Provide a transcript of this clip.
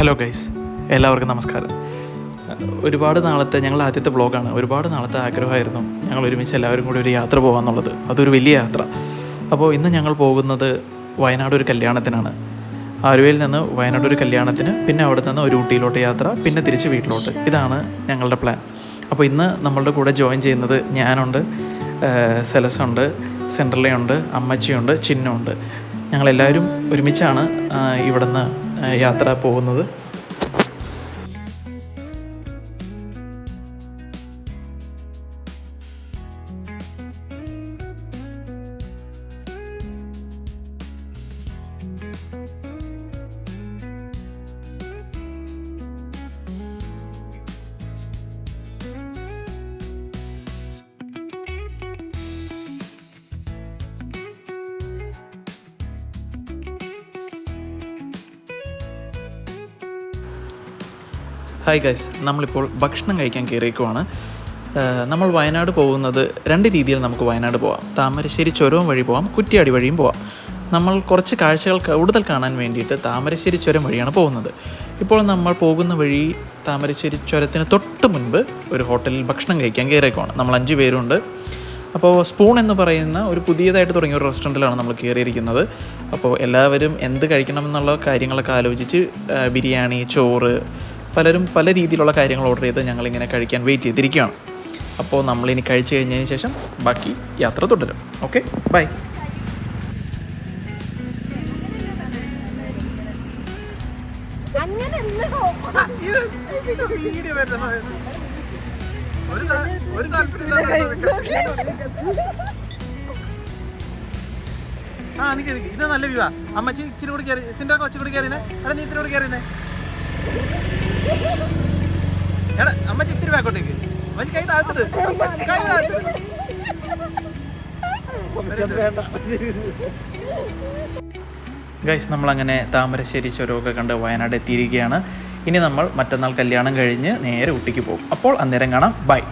Hello guys, എല്ലാവർക്കും നമസ്കാരം. ഒരുപാട് നാളത്തെ ഞങ്ങൾ ആദ്യത്തെ വ്ളോഗാണ്. ഒരുപാട് നാളത്തെ ആഗ്രഹമായിരുന്നു ഞങ്ങൾ ഒരുമിച്ച് എല്ലാവരും കൂടി ഒരു യാത്ര പോകാമെന്നുള്ളത്. അതൊരു വലിയ യാത്ര. അപ്പോൾ ഇന്ന് ഞങ്ങൾ പോകുന്നത് വയനാട് ഒരു കല്യാണത്തിനാണ്. ആലുവയിൽ നിന്ന് വയനാട് ഒരു കല്യാണത്തിന്, പിന്നെ അവിടെ നിന്ന് ഒരു ഊട്ടിയിലോട്ട് യാത്ര, പിന്നെ തിരിച്ച് വീട്ടിലോട്ട്. ഇതാണ് ഞങ്ങളുടെ പ്ലാൻ. അപ്പോൾ ഇന്ന് നമ്മളുടെ കൂടെ ജോയിൻ ചെയ്യുന്നത് ഞാനുണ്ട്, സെലസുണ്ട്, സെൻട്രലയുണ്ട്, അമ്മച്ചിയുണ്ട്, ചിന്നുണ്ട്. ഞങ്ങളെല്ലാവരും ഒരുമിച്ചാണ് ഇവിടുന്ന് യാത്ര പോകുന്നത്. ഹായ് ഗൈസ്, നമ്മളിപ്പോൾ ഭക്ഷണം കഴിക്കാൻ കയറിയേക്കുവാണ്. നമ്മൾ വയനാട് പോകുന്നത് രണ്ട് രീതിയിൽ നമുക്ക് വയനാട് പോവാം. താമരശ്ശേരി ചുരവും വഴി പോവാം, കുറ്റ്യാടി വഴിയും പോവാം. നമ്മൾ കുറച്ച് കാഴ്ചകൾ കൂടുതൽ കാണാൻ വേണ്ടിയിട്ട് താമരശ്ശേരി ചുരം വഴിയാണ് പോകുന്നത്. ഇപ്പോൾ നമ്മൾ പോകുന്ന വഴി താമരശ്ശേരി ചുരത്തിന് തൊട്ട് മുൻപ് ഒരു ഹോട്ടലിൽ ഭക്ഷണം കഴിക്കാൻ കയറിയേക്കുവാണ്. നമ്മൾ 5 പേരുണ്ട്. അപ്പോൾ സ്പൂൺ എന്ന് പറയുന്ന ഒരു പുതിയതായിട്ട് തുടങ്ങിയ ഒരു റെസ്റ്റോറൻറ്റിലാണ് നമ്മൾ കയറിയിരിക്കുന്നത്. അപ്പോൾ എല്ലാവരും എന്ത് കഴിക്കണമെന്നുള്ള കാര്യങ്ങളൊക്കെ ആലോചിച്ച് ബിരിയാണി, ചോറ്, പലരും പല രീതിയിലുള്ള കാര്യങ്ങൾ ഓർഡർ ചെയ്ത് ഞങ്ങളിങ്ങനെ കഴിക്കാൻ വെയിറ്റ് ചെയ്തിരിക്കുകയാണ്. അപ്പോൾ നമ്മളിനി കഴിച്ചു കഴിഞ്ഞതിന് ശേഷം ബാക്കി യാത്ര തുടരും. Okay, bye. ഇത് നല്ല വ്യൂ ആ. അമ്മച്ചി ഇച്ചിരി കൂടി കയറി, സിൻ്റെ കൊച്ചു കൂടി കയറിനെ. എടാ നീ ഇത്തിരി കൂടി കയറിനെ. എടാ അമ്മച്ചി ഇത്തിരി ബാക്കോട്ടേക്ക്. അമ്മച്ചി കൈ താഴ്ത്തിട്ട്, കൈ താഴ്ത്തിട്ട്. ഗൈസ്, നമ്മളങ്ങനെ താമരശ്ശേരി ചുരമൊക്കെ കണ്ട് വയനാട് എത്തിയിരിക്കുകയാണ്. ഇനി നമ്മൾ മറ്റന്നാൾ കല്യാണം കഴിഞ്ഞ് നേരെ ഊട്ടിക്ക് പോകും. അപ്പോൾ അന്നേരം കാണാം. ബൈ.